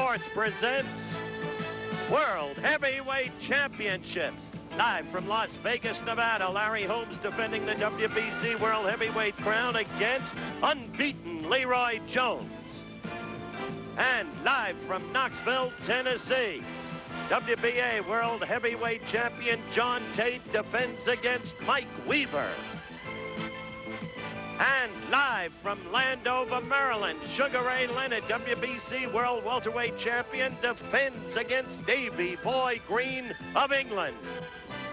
Sports presents World Heavyweight Championships. Live from Las Vegas, Nevada, Larry Holmes defending the WBC World Heavyweight crown against unbeaten Leroy Jones. And live from Knoxville, Tennessee, WBA World Heavyweight Champion John Tate defends against Mike Weaver. And live from Landover, Maryland, Sugar Ray Leonard, WBC World Welterweight Champion, defends against Davy Boy Green of England.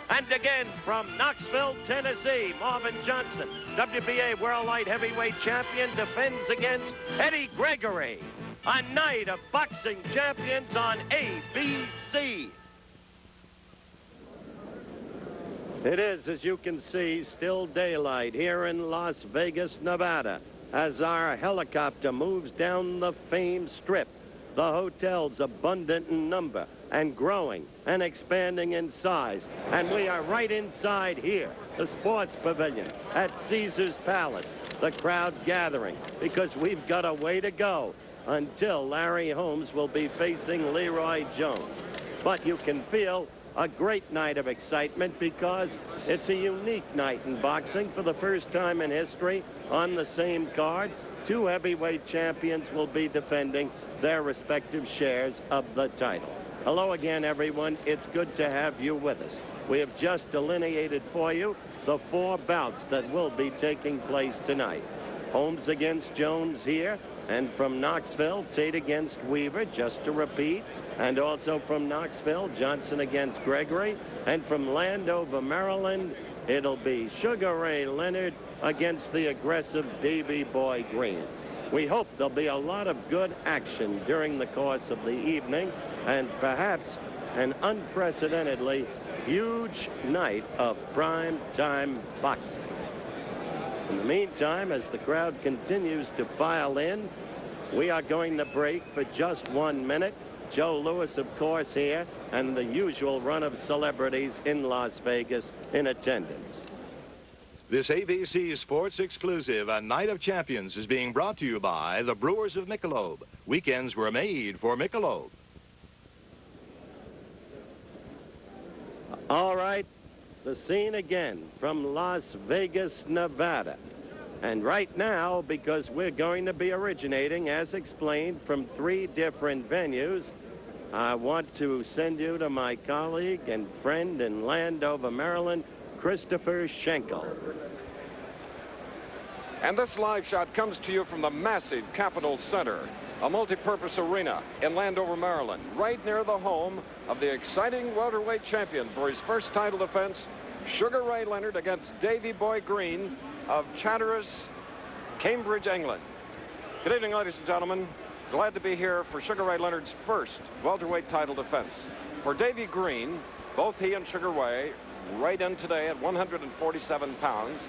And again from Knoxville, Tennessee, Marvin Johnson, WBA World Light Heavyweight Champion, defends against Eddie Gregory. A night of boxing champions on ABC. It is, as you can see, still daylight here in Las Vegas, Nevada, as our helicopter moves down the famed strip. The hotel's abundant in number and growing and expanding in size. And we are right inside here, the sports pavilion at Caesar's Palace. The crowd gathering because we've got a way to go until Larry Holmes will be facing Leroy Jones. But you can feel a great night of excitement because it's a unique night in boxing. For the first time in history, on the same card, two heavyweight champions will be defending their respective shares of the title. Hello again, everyone. It's good to have you with us. We have just delineated for you the four bouts that will be taking place tonight. Holmes against Jones here, and from Knoxville, Tate against Weaver, just to repeat. And also from Knoxville, Johnson against Gregory. And from Landover, Maryland, it'll be Sugar Ray Leonard against the aggressive Davy Boy Green. We hope there'll be a lot of good action during the course of the evening, and perhaps an unprecedentedly huge night of prime-time boxing. In the meantime, as the crowd continues to file in, we are going to break for just 1 minute. Joe Louis, of course, here, and the usual run of celebrities in Las Vegas in attendance. This ABC Sports exclusive, A Night of Champions, is being brought to you by the Brewers of Michelob. Weekends were made for Michelob. All right, the scene again from Las Vegas, Nevada. And right now, because we're going to be originating, as explained, from 3 different venues, I want to send you to my colleague and friend in Landover, Maryland, Christopher Schenkel. And this live shot comes to you from the massive Capitol Center, a multi-purpose arena in Landover, Maryland, right near the home of the exciting welterweight champion for his first title defense, Sugar Ray Leonard against Davy Boy Green of Chatteris, Cambridge, England. Good evening, ladies and gentlemen. Glad to be here for Sugar Ray Leonard's first welterweight title defense. For Davy Green, both he and Sugar Ray right in today at 147 pounds.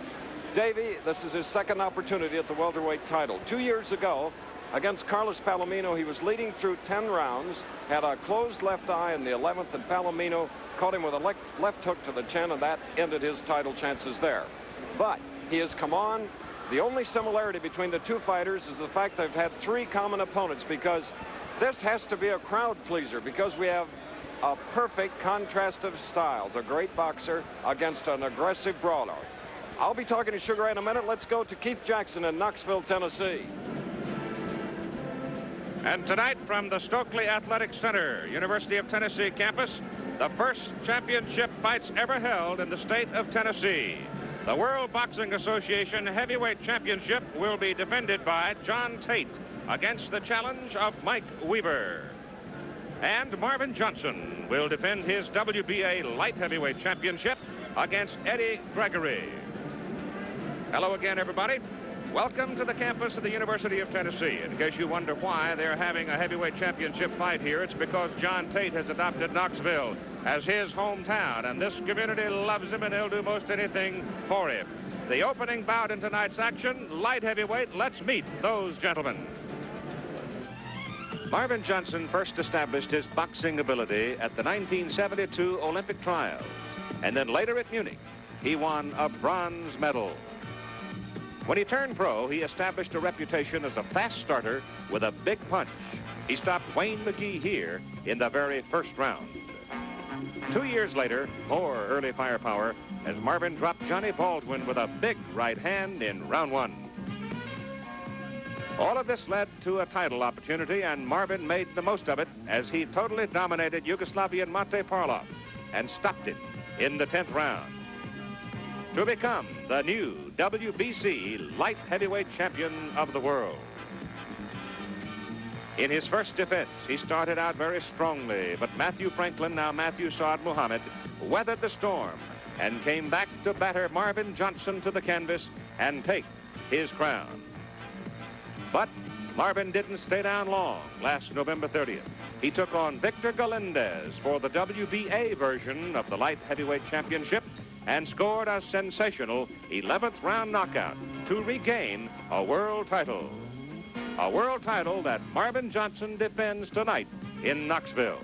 Davy, this is his second opportunity at the welterweight title. 2 years ago, against Carlos Palomino, he was leading through 10 rounds, had a closed left eye in the 11th, and Palomino caught him with a left hook to the chin, and that ended his title chances there. But he has come on. The only similarity between the two fighters is the fact they've had 3 common opponents, because this has to be a crowd pleaser, because we have a perfect contrast of styles. A great boxer against an aggressive brawler. I'll be talking to Sugar Ray in a minute. Let's go to Keith Jackson in Knoxville, Tennessee. And tonight from the Stokely Athletic Center, University of Tennessee campus, the first championship fights ever held in the state of Tennessee. The World Boxing Association Heavyweight Championship will be defended by John Tate against the challenge of Mike Weaver. And Marvin Johnson will defend his WBA Light Heavyweight Championship against Eddie Gregory. Hello again, everybody. Welcome to the campus of the University of Tennessee. In case you wonder why they're having a heavyweight championship fight here, it's because John Tate has adopted Knoxville as his hometown, and this community loves him, and he'll do most anything for him. The opening bout in tonight's action, light heavyweight. Let's meet those gentlemen. Marvin Johnson first established his boxing ability at the 1972 Olympic trials, and then later at Munich, he won a bronze medal. When he turned pro, he established a reputation as a fast starter with a big punch. He stopped Wayne McGee here in the very first round. 2 years later, more early firepower as Marvin dropped Johnny Baldwin with a big right hand in round 1. All of this led to a title opportunity, and Marvin made the most of it as he totally dominated Yugoslavian Mate Parlov and stopped it in the 10th round to become the new WBC light heavyweight champion of the world. In his first defense, he started out very strongly, but Matthew Franklin, now Matthew Saad Muhammad, weathered the storm and came back to batter Marvin Johnson to the canvas and take his crown. But Marvin didn't stay down long last November 30th. He took on Victor Galindez for the WBA version of the light heavyweight championship and scored a sensational 11th round knockout to regain a world title. A world title that Marvin Johnson defends tonight in Knoxville.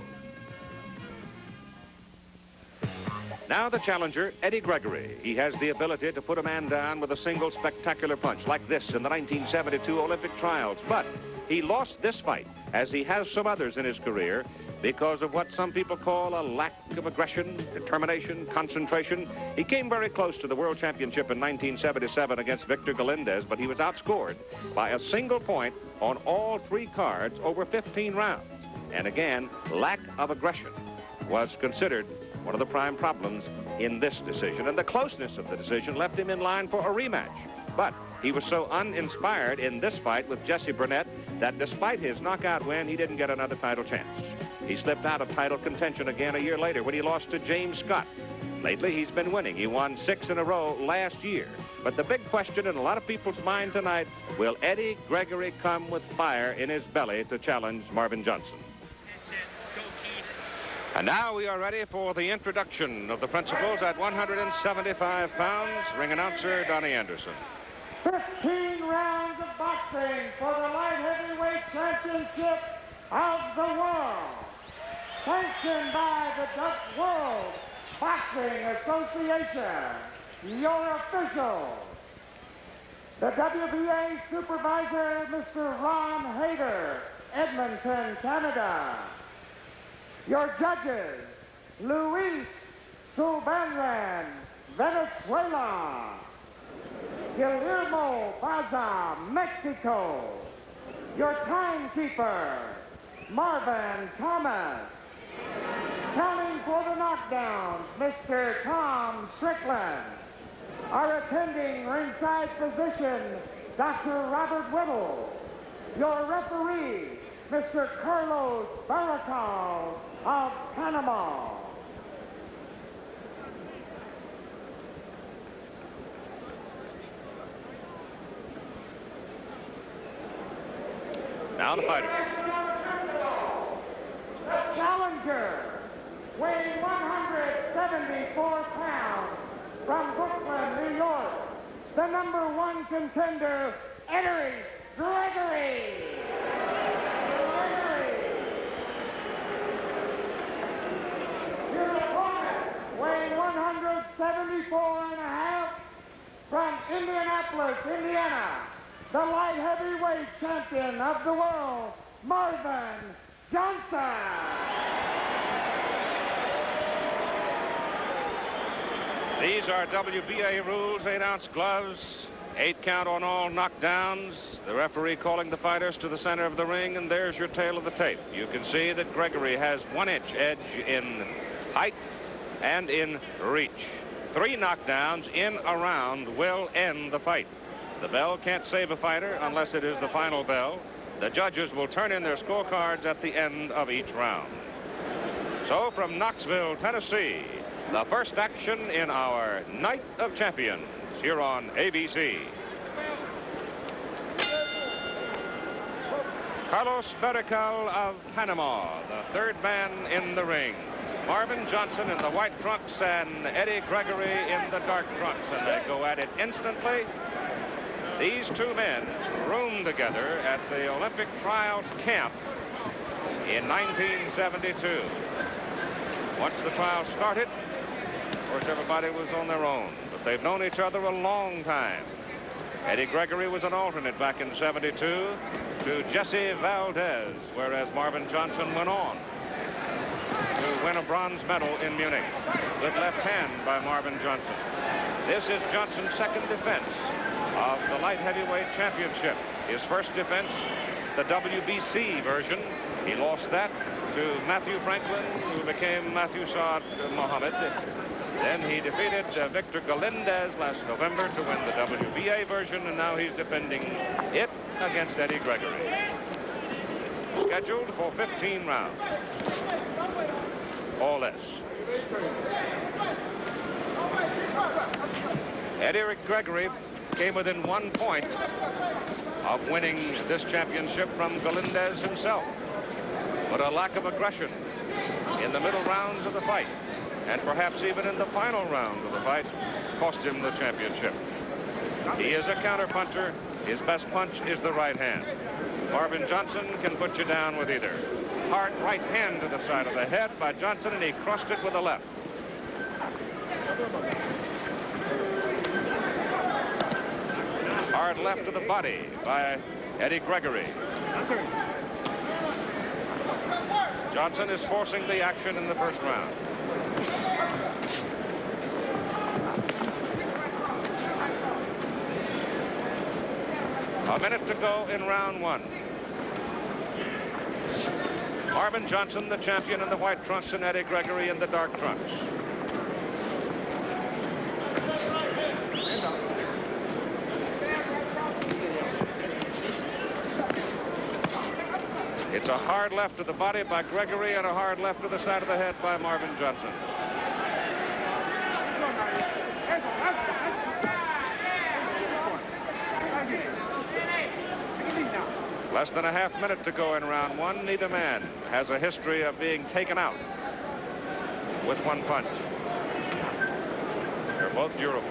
Now the challenger, Eddie Gregory. He has the ability to put a man down with a single spectacular punch like this in the 1972 Olympic trials. But he lost this fight, as he has some others in his career, because of what some people call a lack of aggression, determination, concentration. He came very close to the World Championship in 1977 against Victor Galindez, but he was outscored by a single point on all 3 cards over 15 rounds. And again, lack of aggression was considered one of the prime problems in this decision. And the closeness of the decision left him in line for a rematch. But he was so uninspired in this fight with Jesse Burnett that despite his knockout win, he didn't get another title chance. He slipped out of title contention again a year later when he lost to James Scott. Lately, he's been winning. He won 6 in a row last year. But the big question in a lot of people's mind tonight, will Eddie Gregory come with fire in his belly to challenge Marvin Johnson? And now we are ready for the introduction of the principals at 175 pounds. Ring announcer, Donnie Anderson. 15 rounds of boxing for the light heavyweight championship of the world. Sanctioned by the World Boxing Association. Your officials. The WBA supervisor, Mr. Ron Hayter, Edmonton, Canada. Your judges, Luis Subbanran, Venezuela. Guillermo Baza, Mexico. Your timekeeper, Marvin Thomas. Counting for the knockdowns, Mr. Tom Strickland. Our attending ringside physician, Dr. Robert Whittle. Your referee, Mr. Carlos Barracal of Panama. Now the fighters. The challenger, weighing 174 pounds, from Brooklyn, New York, the #1 contender, Eddie Gregory. Your opponent, weighing 174 and a half, from Indianapolis, Indiana, the light heavyweight champion of the world, Marvin Johnson. These are WBA rules, 8-ounce gloves, 8 count on all knockdowns. The referee calling the fighters to the center of the ring, and there's your tail of the tape. You can see that Gregory has 1-inch edge in height and in reach. 3 knockdowns in a round will end the fight. The bell can't save a fighter unless it is the final bell. The judges will turn in their scorecards at the end of each round. So from Knoxville, Tennessee, the first action in our Night of Champions here on ABC. Carlos Barracal of Panama, the 3rd man in the ring. Marvin Johnson in the white trunks and Eddie Gregory in the dark trunks, and they go at it instantly. These 2 men roomed together at the Olympic Trials camp in 1972. Once the trials started, of course, everybody was on their own, but they've known each other a long time. Eddie Gregory was an alternate back in '72 to Jesse Valdez, whereas Marvin Johnson went on to win a bronze medal in Munich. Good left hand by Marvin Johnson. This is Johnson's second defense of the light heavyweight championship. His first defense, the WBC version. He lost that to Matthew Franklin, who became Matthew Saad Muhammad. Then he defeated Victor Galindez last November to win the WBA version, and now he's defending it against Eddie Gregory. Scheduled for 15 rounds, or less. Eddie Gregory came within 1 point of winning this championship from Galindez himself. But a lack of aggression in the middle rounds of the fight, and perhaps even in the final round of the fight, cost him the championship. He is a counterpuncher. His best punch is the right hand. Marvin Johnson can put you down with either. Hard right hand to the side of the head by Johnson, and he crushed it with the left. Hard left to the body by Eddie Gregory. Johnson is forcing the action in the first round. A minute to go in round one. Marvin Johnson, the champion, in the white trunks, and Eddie Gregory in the dark trunks. It's a hard left to the body by Gregory and a hard left to the side of the head by Marvin Johnson. Less than a half minute to go in round one. Neither man has a history of being taken out with one punch. They're both durable.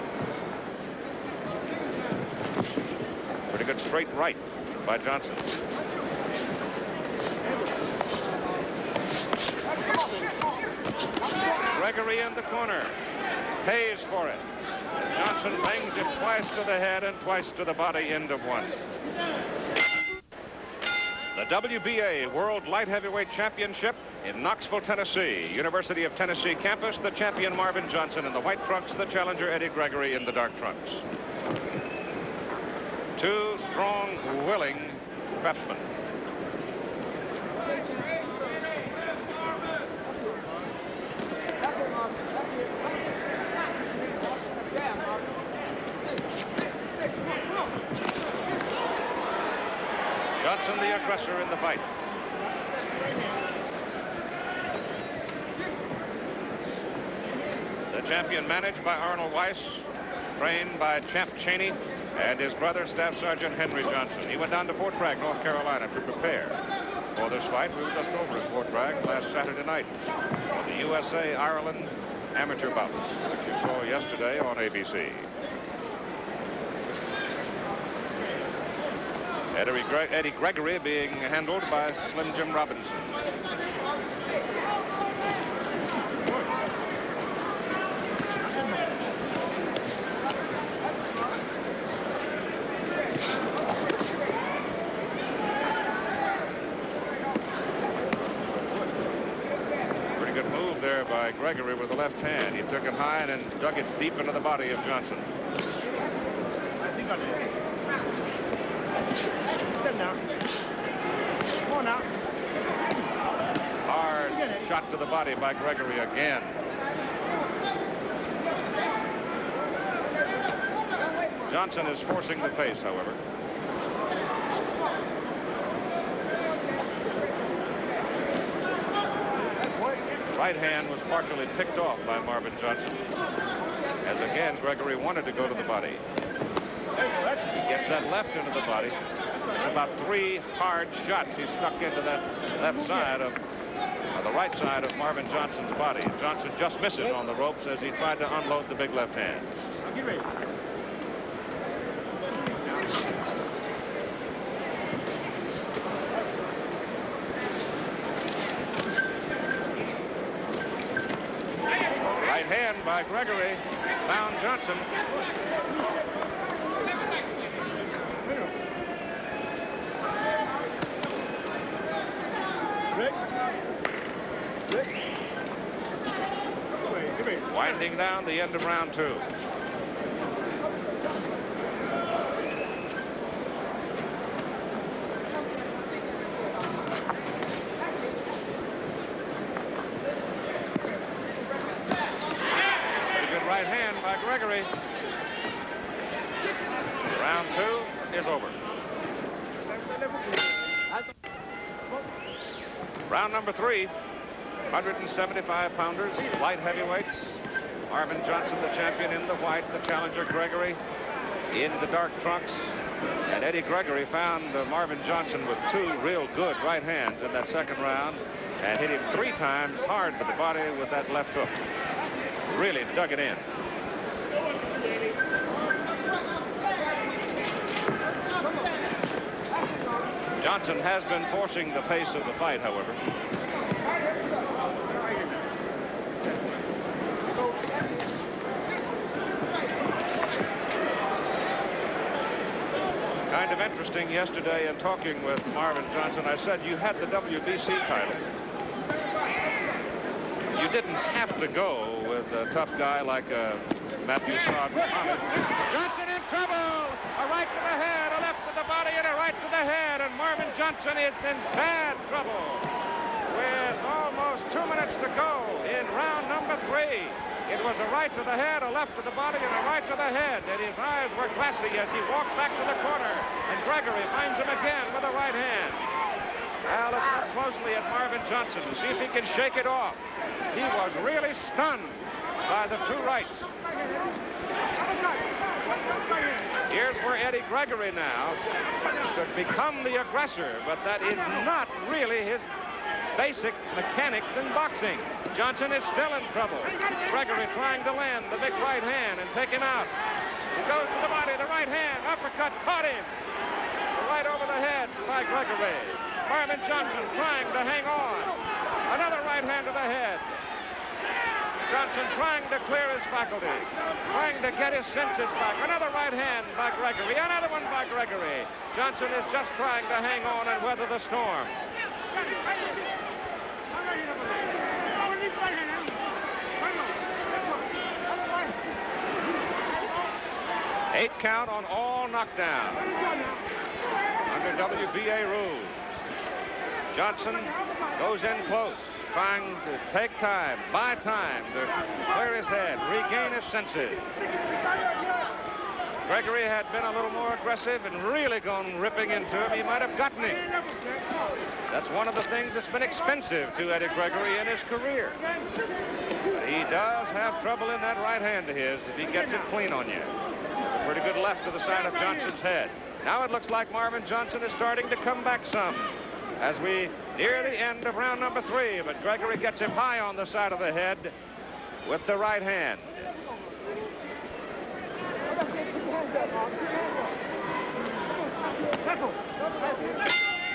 Pretty good straight right by Johnson. Gregory in the corner. Pays for it. Johnson bangs him twice to the head and twice to the body, end of one. The WBA World Light Heavyweight Championship in Knoxville, Tennessee. University of Tennessee campus. The champion Marvin Johnson in the white trunks. The challenger Eddie Gregory in the dark trunks. Two strong, willing craftsmen. Johnson, the aggressor in the fight. The champion managed by Arnold Weiss, trained by Champ Chaney, and his brother, Staff Sergeant Henry Johnson. He went down to Fort Bragg, North Carolina, to prepare for this fight. We were just over at Fort Bragg last Saturday night on the USA-Ireland amateur bouts, which you saw yesterday on ABC. Eddie Gregory being handled by Slim Jim Robinson. Pretty good move there by Gregory with the left hand. He took it high and then dug it deep into the body of Johnson. Hard shot to the body by Gregory again. Johnson is forcing the pace, however. Right hand was partially picked off by Marvin Johnson, as again Gregory wanted to go to the body. He gets that left into the body. It's about 3 hard shots he stuck into that left side of the right side of Marvin Johnson's body. Johnson just misses on the ropes as he tried to unload the big left hand. Right hand by Gregory found Johnson. Winding down the end of round 2. Right hand by Gregory. Round 2 is over. Round number 3, 175 pounders, light heavyweights. Marvin Johnson, the champion, in the white. The challenger, Gregory, in the dark trunks. And Eddie Gregory found Marvin Johnson with 2 real good right hands in that second round and hit him 3 times hard to the body with that left hook. Really dug it in. Johnson has been forcing the pace of the fight, however. Kind of interesting yesterday in talking with Marvin Johnson, I said you had the WBC title. You didn't have to go with a tough guy like Mustafa Muhammad. Johnson in trouble! A right to the head, a left to the body, and a right to the head. And Marvin Johnson is in bad trouble with almost 2 minutes to go in round number 3. It was a right to the head, a left to the body, and a right to the head. And his eyes were glassy as he walked back to the corner. And Gregory finds him again with a right hand. Now let's look closely at Marvin Johnson to see if he can shake it off. He was really stunned by the 2 rights. Here's where Eddie Gregory now could become the aggressor, but that is not really his basic mechanics in boxing. Johnson is still in trouble. Gregory trying to land the big right hand and take him out. He goes to the body, the right hand, uppercut, caught him. Right over the head by Gregory. Marvin Johnson trying to hang on. Another right hand to the head. Johnson trying to clear his faculties, trying to get his senses back. Another right hand by Gregory, another one by Gregory. Johnson is just trying to hang on and weather the storm. 8 count on all knockdown under WBA rules. Johnson goes in close, trying to take time, buy time to clear his head, regain his senses. Gregory had been a little more aggressive and really gone ripping into him. He might have gotten him. That's one of the things that's been expensive to Eddie Gregory in his career. But he does have trouble in that right hand of his if he gets it clean on you. Pretty good left to the side of Johnson's head. Now it looks like Marvin Johnson is starting to come back some as we near the end of round number 3, but Gregory gets him high on the side of the head with the right hand. Well,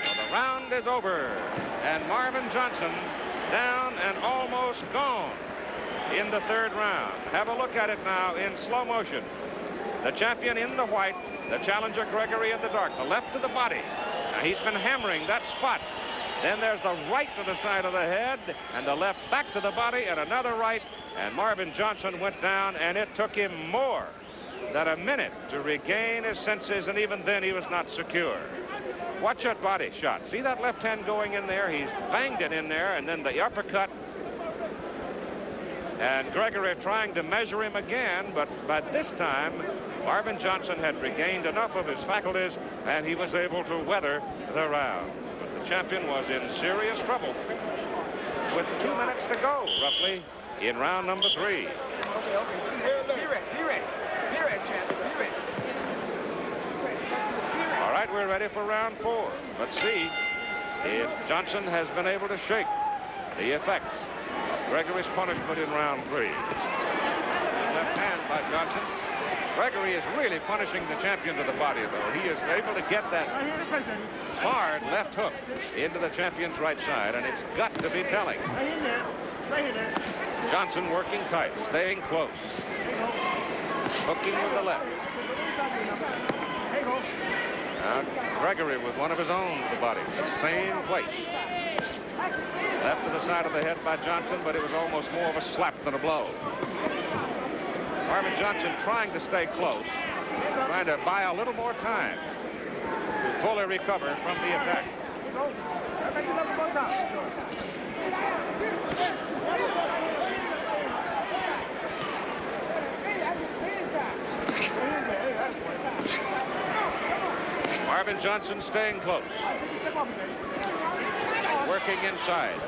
the round is over, and Marvin Johnson down and almost gone in the 3rd round. Have a look at it now in slow motion. The champion in the white, the challenger Gregory in the dark, the left to the body. Now he's been hammering that spot. Then there's the right to the side of the head and the left back to the body and another right. And Marvin Johnson went down, and it took him more than a minute to regain his senses, and even then he was not secure. Watch that body shot. See that left hand going in there? He's banged it in there, and then the uppercut. And Gregory trying to measure him again, but by this time, Marvin Johnson had regained enough of his faculties, and he was able to weather the round. But the champion was in serious trouble with 2 minutes to go, roughly, in round number 3. Okay. Be ready, champion. Be ready. All right, we're ready for round 4. Let's see if Johnson has been able to shake the effects of Gregory's punishment in round 3. Left hand by Johnson. Gregory is really punishing the champion to the body, though. He is able to get that hard left hook into the champion's right side, and it's got to be telling. Johnson working tight, staying close. Hooking with the left. Now Gregory with one of his own to the body. Same place. Left to the side of the head by Johnson, but it was almost more of a slap than a blow. Marvin Johnson trying to stay close, trying to buy a little more time to fully recover from the attack. Marvin Johnson staying close. Working inside.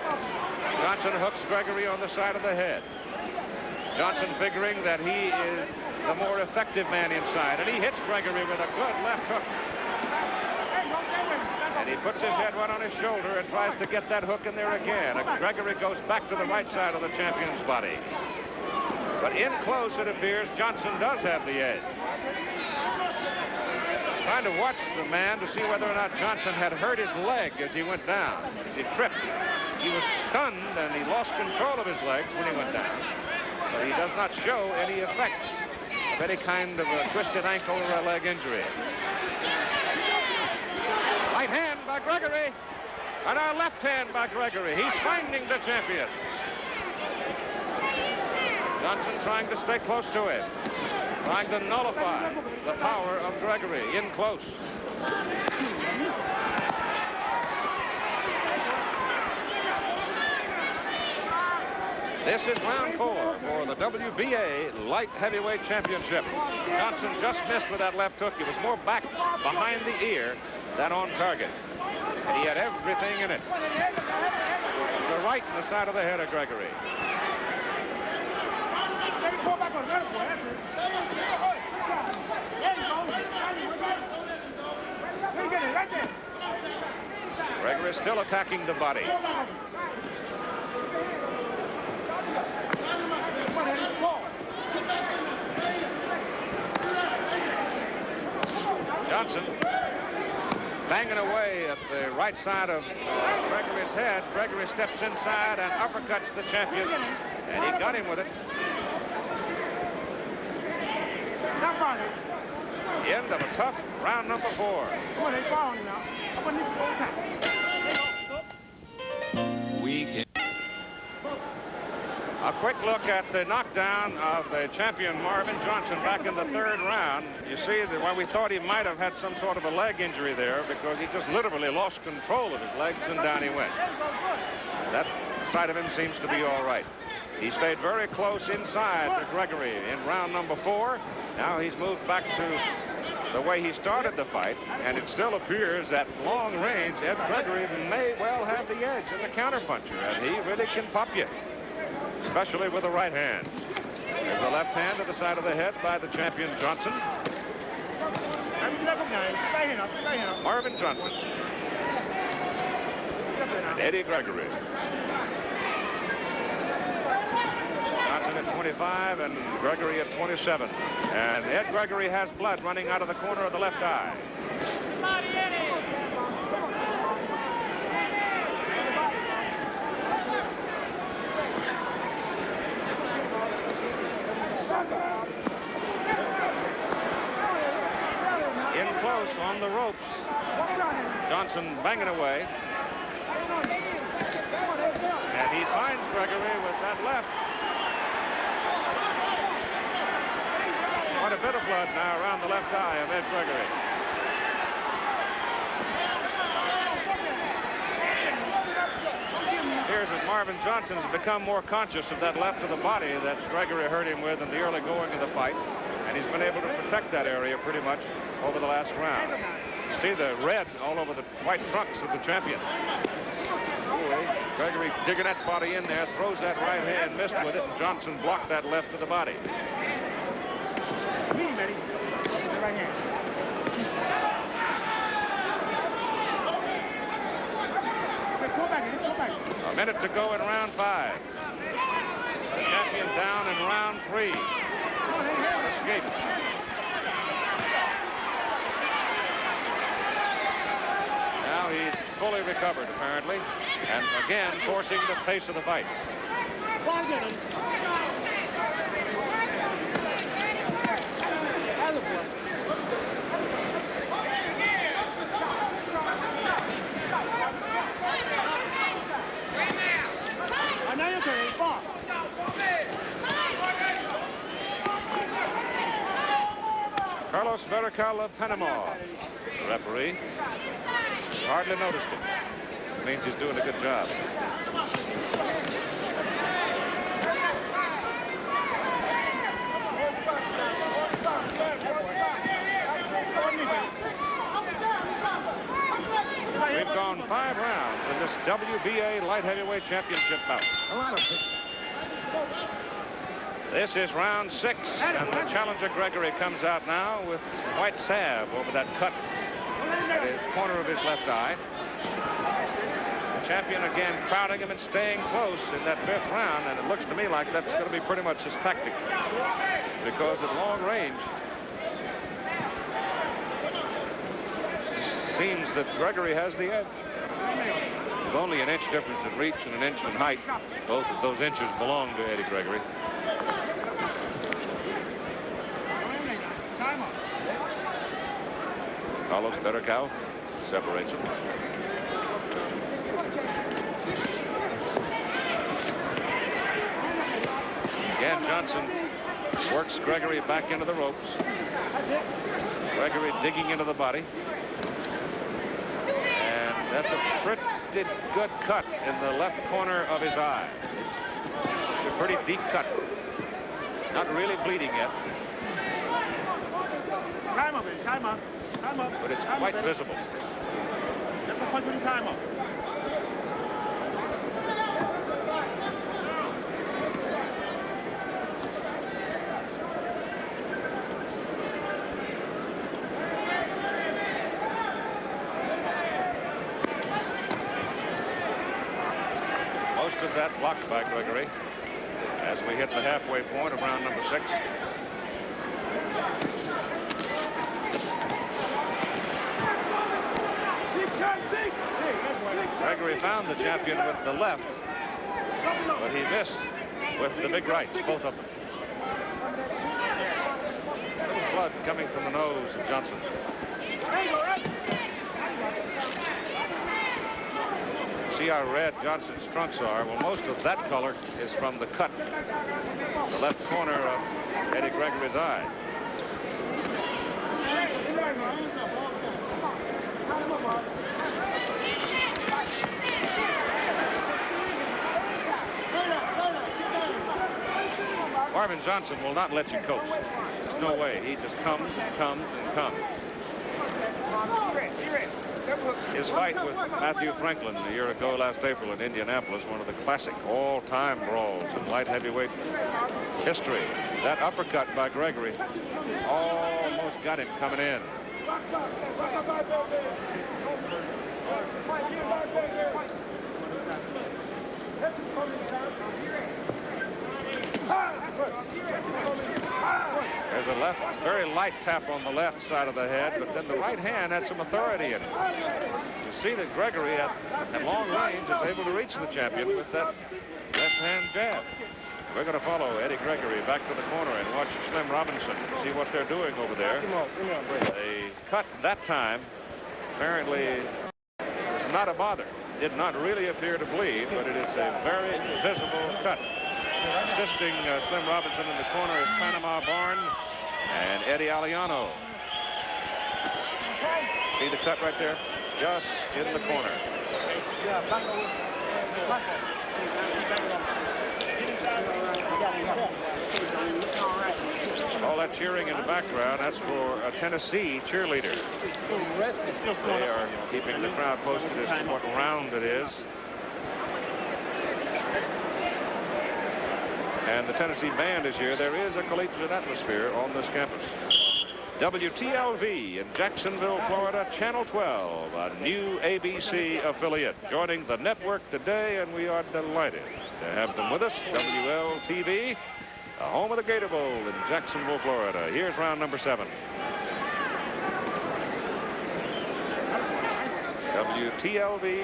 Johnson hooks Gregory on the side of the head. Johnson figuring that he is the more effective man inside, and he hits Gregory with a good left hook. And he puts his head right on his shoulder and tries to get that hook in there again. Gregory goes back to the right side of the champion's body. But in close, it appears Johnson does have the edge. Trying to watch the man to see whether or not Johnson had hurt his leg as he went down, as he tripped. He was stunned and he lost control of his legs when he went down. But he does not show any effects of any kind of a twisted ankle or a leg injury. Right hand by Gregory, and a left hand by Gregory. He's finding the champion. Johnson trying to stay close to him, trying to nullify the power of Gregory in close. This is round 4 for the WBA Light Heavyweight Championship. Johnson just missed with that left hook. He was more back behind the ear than on target. And he had everything in it. The right in the side of the head of Gregory. Gregory still attacking the body. Johnson banging away at the right side of Gregory's head. Gregory steps inside and uppercuts the champion, and he got him with it. The end of a tough round number 4. A quick look at the knockdown of the champion Marvin Johnson back in the 3rd round. You see that while we thought he might have had some sort of a leg injury there because he just literally lost control of his legs and down he went. That side of him seems to be all right. He stayed very close inside to Gregory in round number 4. Now he's moved back to the way he started the fight, and it still appears at long range Ed Gregory may well have the edge as a counterpuncher, and he really can pop you, especially with the right hand. There's a left hand to the side of the head by the champion Johnson. Marvin Johnson and Eddie Gregory. Johnson at 25 and Gregory at 27. And Ed Gregory has blood running out of the corner of the left eye. In close on the ropes. Johnson banging away. And he finds Gregory with that left. Quite a bit of blood now around the left eye of Ed Gregory. Here's as Marvin Johnson has become more conscious of that left of the body that Gregory hurt him with in the early going of the fight. And he's been able to protect that area pretty much over the last round. You see the red all over the white trunks of the champion. Gregory digging that body in there, throws that right hand, missed with it, and Johnson blocked that left of the body. A minute to go in round 5. The champion down in round 3. Escaped. Now he's fully recovered, apparently, and again forcing the pace of the fight. Carlos Barracal of Panama. The referee hardly noticed him. It means he's doing a good job. We've gone 5 rounds in this WBA light heavyweight championship bout. This is round 6, and the challenger Gregory comes out now with white salve over that cut at the corner of his left eye. The champion again crowding him and staying close in that 5th round, and it looks to me like that's going to be pretty much his tactic, because at long range it seems that Gregory has the edge. There's only an inch difference in reach and an inch in height. Both of those inches belong to Eddie Gregory. Carlos Barracal separates him. Again, Johnson works Gregory back into the ropes. Gregory digging into the body. And that's a pretty good cut in the left corner of his eye. It's a pretty deep cut. Not really bleeding yet. But it's quite visible. Most of that blocked by Gregory as we hit the halfway point of round number 6. Gregory found the champion with the left, but he missed with the big rights, both of them. A little blood coming from the nose of Johnson. See how red Johnson's trunks are? Well, most of that color is from the cut, the left corner of Eddie Gregory's eye. Marvin Johnson will not let you coast. There's no way. He just comes and comes and comes. His fight with Matthew Franklin a year ago last April in Indianapolis, one of the classic all-time brawls in light heavyweight history. That uppercut by Gregory almost got him coming in. There's a left, very light tap on the left side of the head, but then the right hand had some authority in it. You see that Gregory at long range is able to reach the champion with that left hand jab. We're going to follow Eddie Gregory back to the corner and watch Slim Robinson see what they're doing over there. They cut that time apparently was not a bother. Did not really appear to bleed, but it is a very visible cut. Assisting Slim Robinson in the corner is Panama Barn and Eddie Aliano. See the cut right there? Just in the corner. All that cheering in the background, that's for a Tennessee cheerleader. They are keeping the crowd posted as to what round it is. And the Tennessee band is here. There is a collegiate atmosphere on this campus. WTLV in Jacksonville, Florida, Channel 12, a new ABC affiliate, joining the network today, and we are delighted to have them with us. WLTV, the home of the Gator Bowl in Jacksonville, Florida. Here's round number 7. WTLV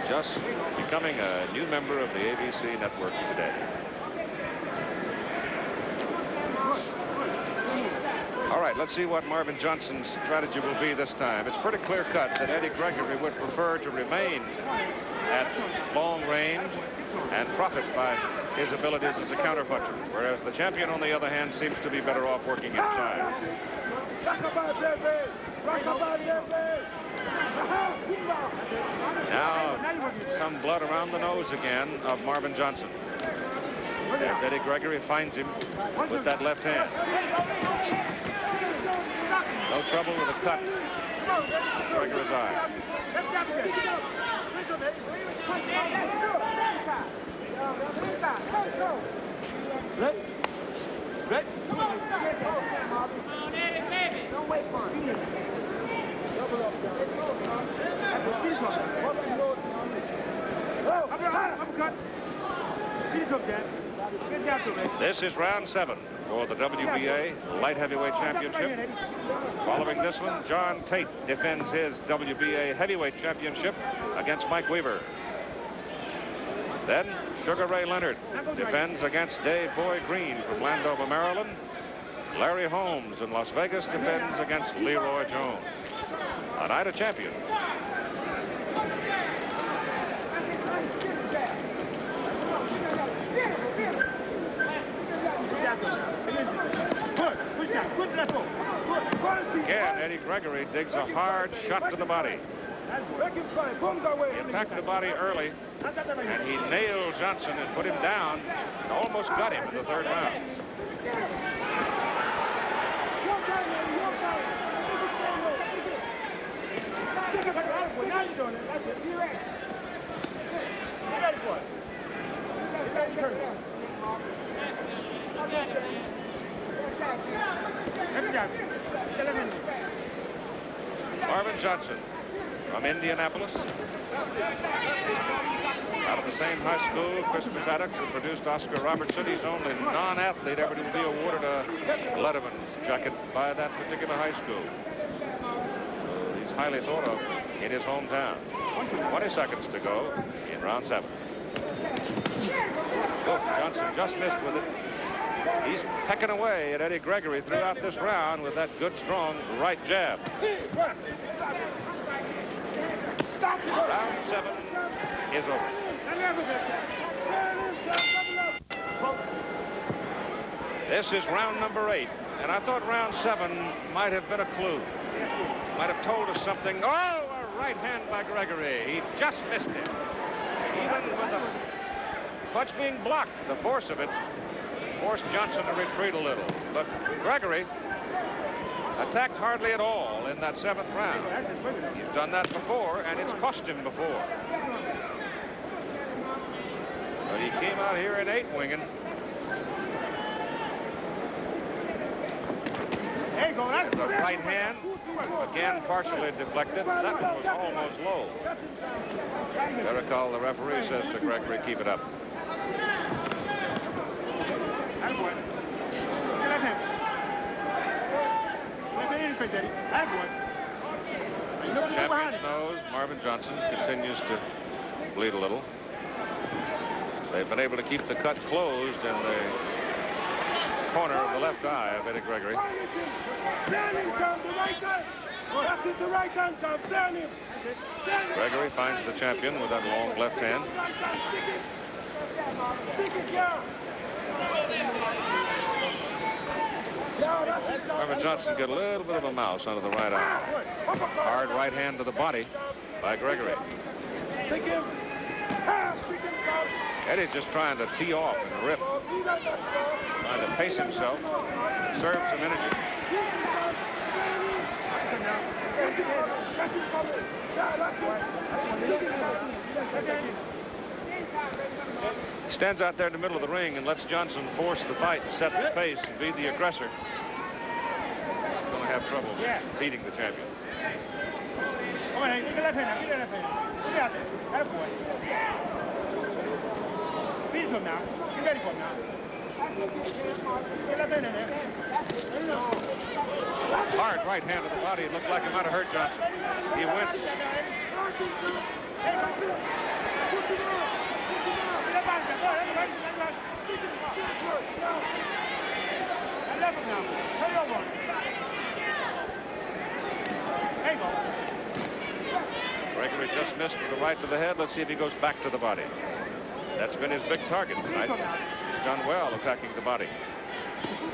just becoming a new member of the ABC network today. All right, let's see what Marvin Johnson's strategy will be this time. It's pretty clear cut that Eddie Gregory would prefer to remain at long range and profit by his abilities as a counterpuncher, whereas the champion, on the other hand, seems to be better off working inside. Now, some blood around the nose again of Marvin Johnson. As Eddie Gregory finds him with that left hand. No trouble with a cut. Gregory's eye. Don't wait for him. This is round 7 for the WBA Light Heavyweight Championship. Following this one, John Tate defends his WBA Heavyweight Championship against Mike Weaver. Then Sugar Ray Leonard defends against Dave Boy Green from Landover, Maryland. Larry Holmes in Las Vegas defends against Leroy Jones. A night of champions. Again, Eddie Gregory digs a hard shot to the body. He attacked the body early, and he nailed Johnson and put him down and almost got him in the 3rd round. Marvin Johnson from Indianapolis. Out of the same high school, Christmas Addicts, that produced Oscar Robertson. He's only non-athlete ever to be awarded a Letterman's jacket by that particular high school. So he's highly thought of in his hometown. 20 seconds to go in round 7. Oh, Johnson just missed with it. He's pecking away at Eddie Gregory throughout this round with that good, strong right jab. Round 7 is over. This is round number 8, and I thought round 7 might have been a clue. Might have told us something. Oh, a right hand by Gregory. He just missed him. Even with the punch being blocked, the force of it forced Johnson to retreat a little. But Gregory attacked hardly at all in that 7th round. He's done that before, and it's cost him before. But he came out here in 8 winging. The right hand, again partially deflected. That one was almost low. Bericall, the referee, says to Gregory, keep it up. Champion's nose, Marvin Johnson, continues to bleed a little. They've been able to keep the cut closed in the corner of the left eye of Eddie Gregory. Gregory finds the champion with that long left hand. Marvin Johnson got a little bit of a mouse under the right eye. Hard right hand to the body by Gregory. Eddie's just trying to tee off and rip. Trying to pace himself, conserve some energy. He stands out there in the middle of the ring and lets Johnson force the fight and set the pace and be the aggressor. Going to have trouble beating the champion. Hard right hand to the body. It looked like it might have hurt Johnson. He wins. Gregory just missed with the right to the head. Let's see if he goes back to the body. That's been his big target tonight. He's done well attacking the body.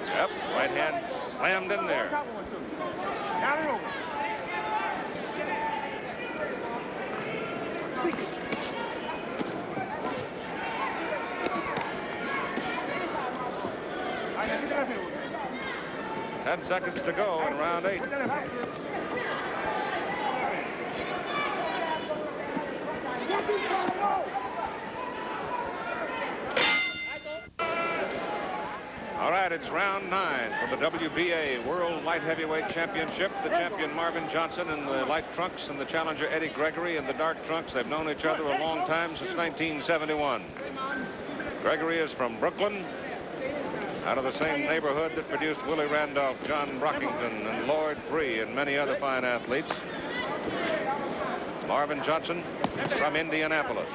Yep, right hand Slammed in there. Down and over. I got to 10 seconds to go in round 8. All right, it's round 9 for the WBA World Light Heavyweight Championship. The champion Marvin Johnson in the light trunks and the challenger Eddie Gregory in the dark trunks. They've known each other a long time, since 1971. Gregory is from Brooklyn, out of the same neighborhood that produced Willie Randolph, John Brockington, and Lloyd Free, and many other fine athletes. Marvin Johnson from Indianapolis.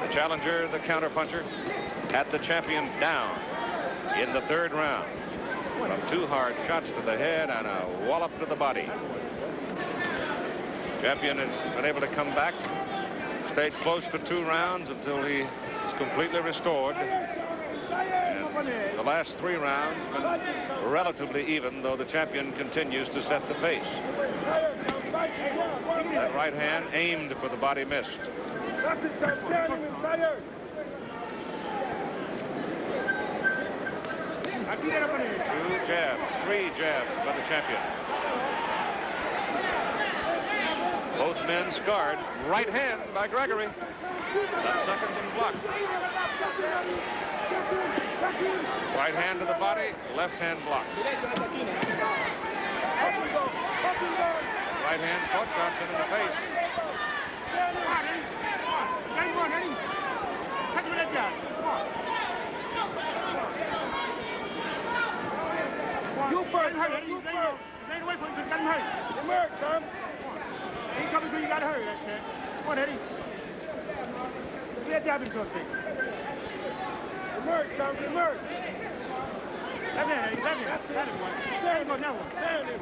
The challenger, the counterpuncher, had the champion down in the 3rd round from 2 hard shots to the head and a wallop to the body. Champion has been able to come back, stayed close for 2 rounds until he is completely restored. And the last 3 rounds have been relatively even, though the champion continues to set the pace. That right hand aimed for the body, missed. 2 jabs, 3 jabs by the champion. Both men scarred. Right hand by Gregory. That second one blocked. Right hand to the body, left hand blocked. Right hand caught Johnson in the face. You first, you first. Stay away from him, just got him hurt. Emerge, Tom. He coming through, you got hurt, that's it. Come on, Eddie. Get that jab into him, thing. Emerge, Tom, emerge. Left hand, Eddie, left hand. That is one. There you go, that one. There it is.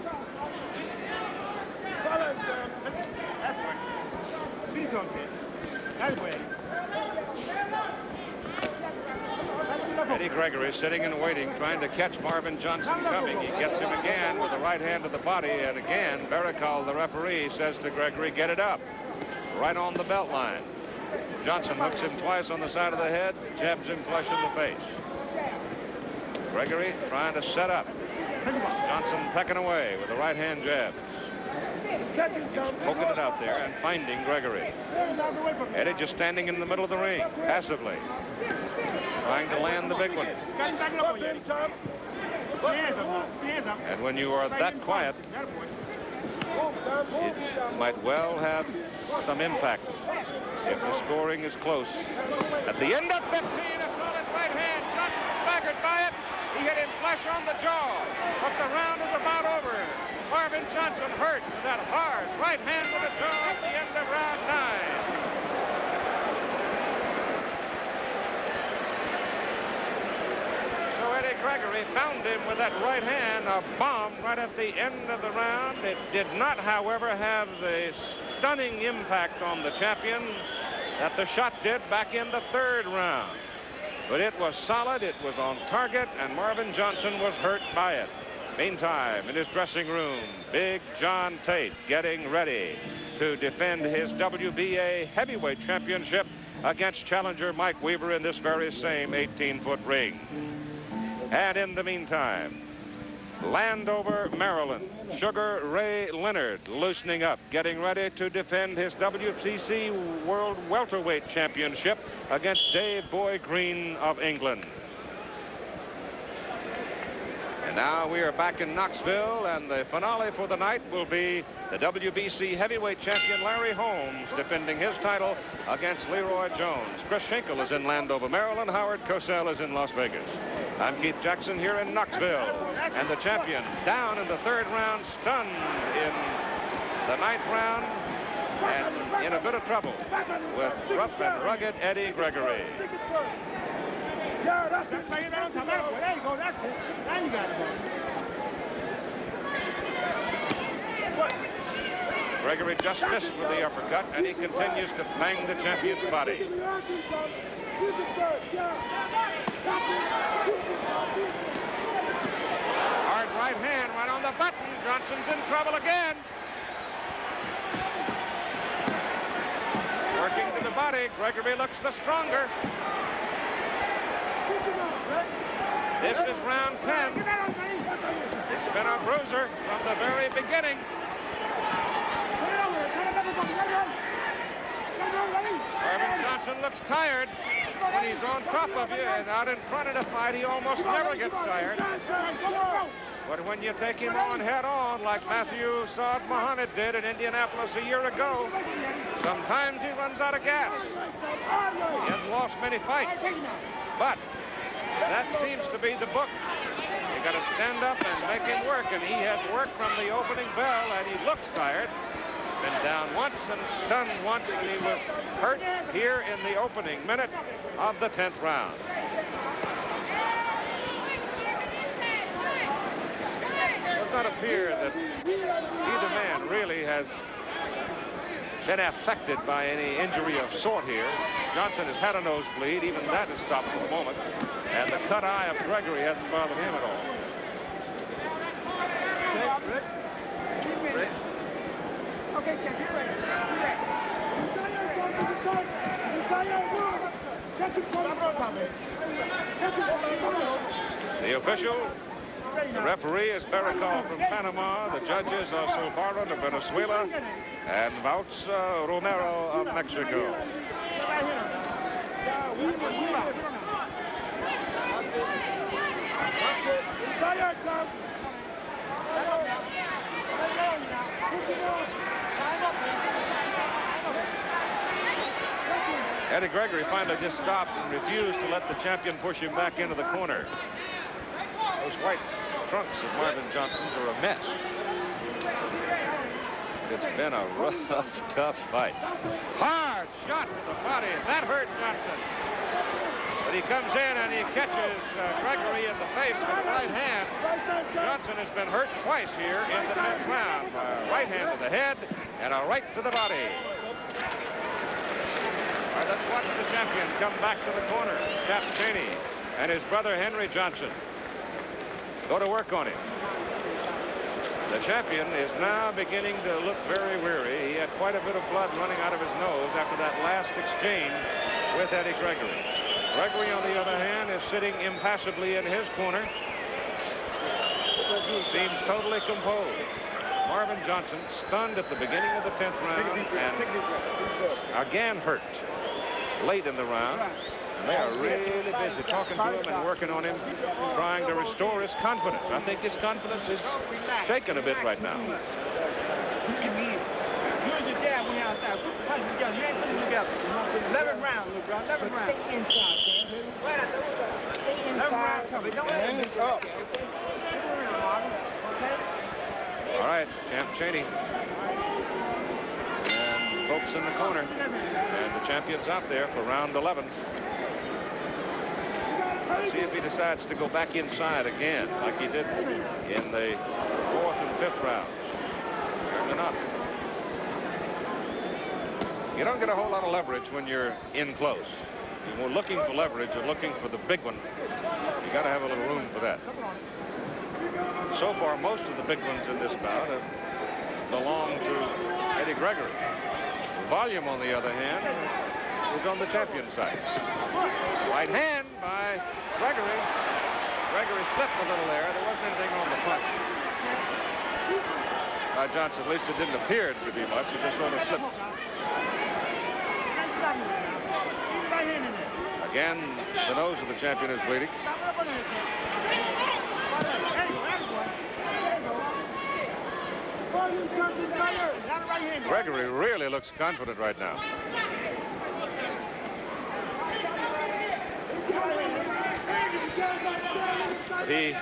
Follow him, Tom. That's one. Beat him, kid. That's way, Eddie. Eddie Gregory sitting and waiting, trying to catch Marvin Johnson coming. He gets him again with the right hand to the body, and again, Barikal, the referee, says to Gregory, get it up, right on the belt line. Johnson hooks him twice on the side of the head, jabs him flush in the face. Gregory trying to set up. Johnson pecking away with the right hand jab. Poking it out there and finding Gregory. Eddie just standing in the middle of the ring, passively, trying to land the big one. And when you are that quiet, it might well have some impact if the scoring is close. At the end of 15, a solid right hand. Johnson staggered by it. He hit him flush on the jaw, but the round is about over. Marvin Johnson hurt with that hard right hand to the jaw at the end of round 9. Eddie Gregory found him with that right hand, a bomb right at the end of the round. It did not, however, have the stunning impact on the champion that the shot did back in the 3rd round. But it was solid, it was on target, and Marvin Johnson was hurt by it. Meantime, in his dressing room, Big John Tate getting ready to defend his WBA heavyweight championship against challenger Mike Weaver in this very same 18-foot ring. And in the meantime, Landover, Maryland, Sugar Ray Leonard loosening up, getting ready to defend his WBC World Welterweight Championship against Dave Boy Green of England. And now we are back in Knoxville, and the finale for the night will be the WBC heavyweight champion Larry Holmes defending his title against Leroy Jones. Chris Schenkel is in Landover, Maryland. Howard Cosell is in Las Vegas. I'm Keith Jackson here in Knoxville, and the champion down in the 3rd round, stunned in the 9th round, and in a bit of trouble with rough and rugged Eddie Gregory. Yeah, that's it. There you go. That's it. Now you got it. Gregory just missed with the uppercut, and he continues to bang the champion's body. Hard right hand right on the button. Johnson's in trouble again. Working to the body. Gregory looks the stronger. This is round 10. It's been a bruiser from the very beginning. Marvin Johnson looks tired when he's on top of you, and out in front of the fight, he almost never gets tired. But when you take him on head on, like Matthew Saad Muhammad did in Indianapolis a year ago, sometimes he runs out of gas. He has lost many fights, but that seems to be the book. You got to stand up and make him work, and he has worked from the opening bell, and he looks tired. Been down once and stunned once, and he was hurt here in the opening minute of the 10th round. It does not appear that either man really has been affected by any injury of sort here. Johnson has had a nosebleed. Even that has stopped for the moment. And the cut eye of Gregory hasn't bothered him at all. Okay, Chef, you're ready. The official, the referee is Baracol from Panama. The judges are Solbaran of Venezuela and Vouts Romero of Mexico. Eddie Gregory finally just stopped and refused to let the champion push him back into the corner. Those white trunks of Marvin Johnson's are a mess. It's been a rough, tough fight. Hard shot to the body. That hurt Johnson. But he comes in and he catches Gregory in the face with a right hand. Johnson has been hurt twice here in the 10th round. A right hand to the head and a right to the body. All right, let's watch the champion come back to the corner. Cap Cheney and his brother Henry Johnson go to work on him. The champion is now beginning to look very weary. He had quite a bit of blood running out of his nose after that last exchange with Eddie Gregory. Gregory, on the other hand, is sitting impassively in his corner. Seems totally composed. Marvin Johnson stunned at the beginning of the 10th round and again hurt late in the round. And they are really busy talking to him and working on him, trying to restore his confidence. I think his confidence is shaken a bit right now. Use your jab when you're outside. Put the punches together. You ain't putting them together. 11 rounds, little bro. 11 rounds. Stay inside, man. Stay inside. Cover. Don't let him get up. All right, Champ Cheney. And folks in the corner. And the champion's out there for round 11. Let's see if he decides to go back inside again like he did in the 4th and 5th rounds. Apparently not. You don't get a whole lot of leverage when you're in close. You're looking for leverage and looking for the big one. You got to have a little room for that. So far, most of the big ones in this bout have belonged to Eddie Gregory. Volume, on the other hand, is on the champion's side. Right hand by Gregory. Gregory slipped a little there. There wasn't anything on the punch by Johnson. At least it didn't appear to be much. It just sort of slipped. Again, the nose of the champion is bleeding. Gregory really looks confident right now. He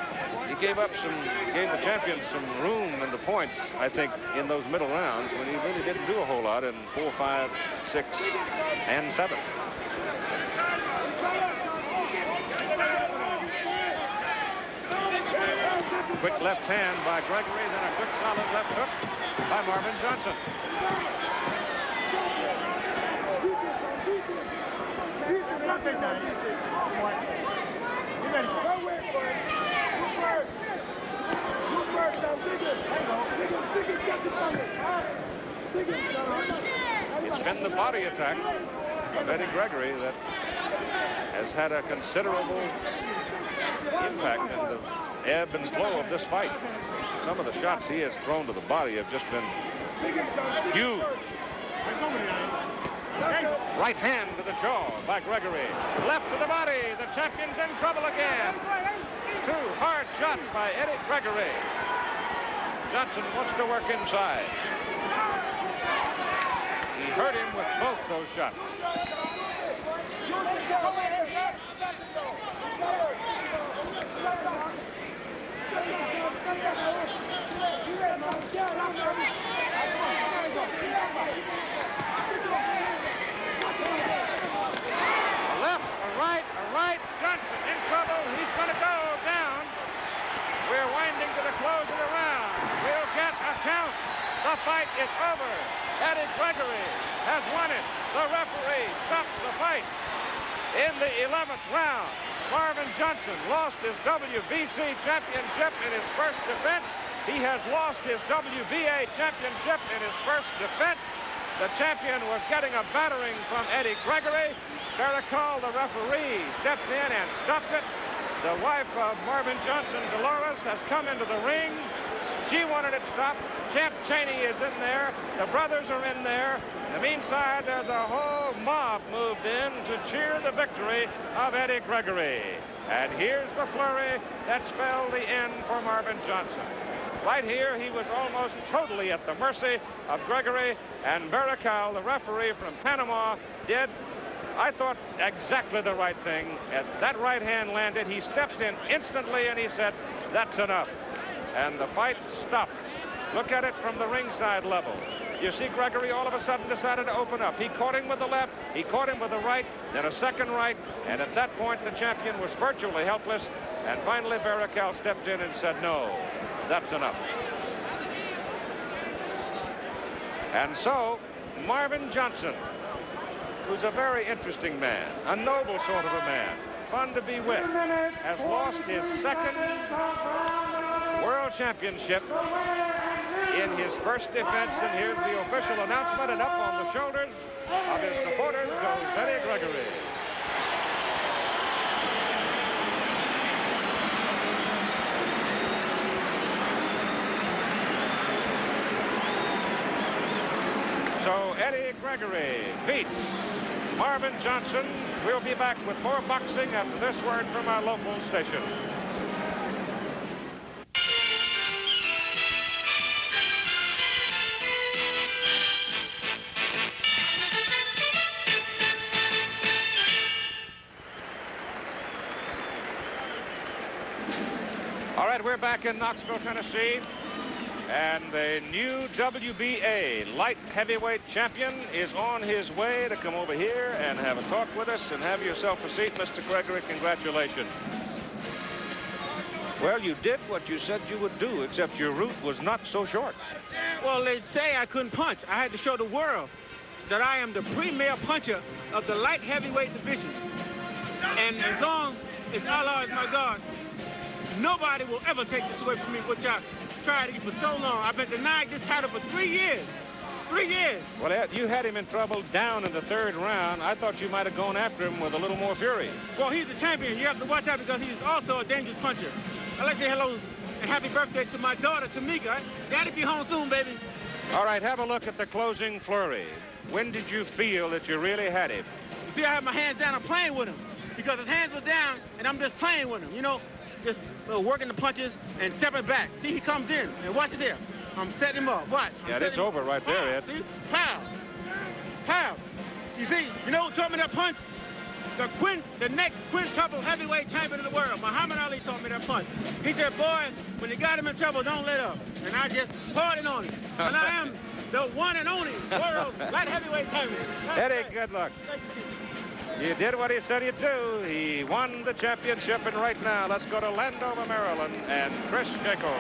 gave the champion some room in the points, I think, in those middle rounds when he really didn't do a whole lot in 4, 5, 6, and 7. Quick left hand by Gregory, then a good solid left hook by Marvin Johnson. face now. What? Get ready. Go where, boy. You first. You first. Now, It's been the body attack of Eddie Gregory that has had a considerable impact in the ebb and flow of this fight. Some of the shots he has thrown to the body have just been huge. Right hand to the jaw by Gregory. Left to the body. The champion's in trouble again. Two hard shots by Eddie Gregory. Johnson wants to work inside. He hurt him with both those shots. A right. Johnson in trouble. He's going to go down. We're winding to the close of the round. We'll get a count. The fight is over. Eddie Gregory has won it. The referee stops the fight. In the 11th round, Marvin Johnson lost his WBC championship in his first defense. He has lost his WBA championship in his first defense. The champion was getting a battering from Eddie Gregory. Baracol, the referee, stepped in and stopped it. The wife of Marvin Johnson, Dolores, has come into the ring. She wanted it stopped. Champ Chaney is in there. The brothers are in there. In the meantime, the whole mob moved in to cheer the victory of Eddie Gregory. And here's the flurry that spelled the end for Marvin Johnson. Right here, he was almost totally at the mercy of Gregory, and Baracol, the referee from Panama, did, I thought, exactly the right thing. As that right hand landed, he stepped in instantly and he said, "That's enough." And the fight stopped. Look at it from the ringside level. You see Gregory all of a sudden decided to open up. He caught him with the left, he caught him with the right, then a second right, and at that point the champion was virtually helpless, and finally Baracol stepped in and said, "No, that's enough." And so Marvin Johnson, who's a very interesting man, a noble sort of a man, fun to be with, has lost his second world championship in his first defense, and here's the official announcement, and up on the shoulders of his supporters goes Eddie Gregory. So Eddie Gregory beats Marvin Johnson. We'll be back with more boxing after this word from our local station. All right, we're back in Knoxville, Tennessee, and the new WBA light heavyweight champion is on his way to come over here and have a talk with us. And have yourself a seat, Mr. Gregory. Congratulations. Well, you did what you said you would do, except your route was not so short. Well, they say I couldn't punch. I had to show the world that I am the premier puncher of the light heavyweight division. And as long as Allah is my God, nobody will ever take this away from me, which I tried to get for so long. I've been denied this title for 3 years. 3 years. Well, Ed, you had him in trouble down in the third round. I thought you might have gone after him with a little more fury. Well, he's the champion. You have to watch out because he's also a dangerous puncher. I'd like to say hello and happy birthday to my daughter, Tamika. Daddy be home soon, baby. All right, have a look at the closing flurry. When did you feel that you really had him? You see, I have my hands down. I'm playing with him because his hands were down, and I'm just playing with him, you know, just working the punches and stepping back. See, he comes in, and watch this here. I'm setting him up. Watch. Yeah, it's over right there, Ed. See? Pow. Pow. You see, you know who taught me that punch? The next quintuple heavyweight champion of the world, Muhammad Ali, taught me that punch. He said, boy, when you got him in trouble, don't let up. And I just parted on him. And I am the one and only world light heavyweight champion. Eddie, good luck. Thank you. You did what he said he'd do. He won the championship, and right now, let's go to Landover, Maryland, and Chris Jekyll.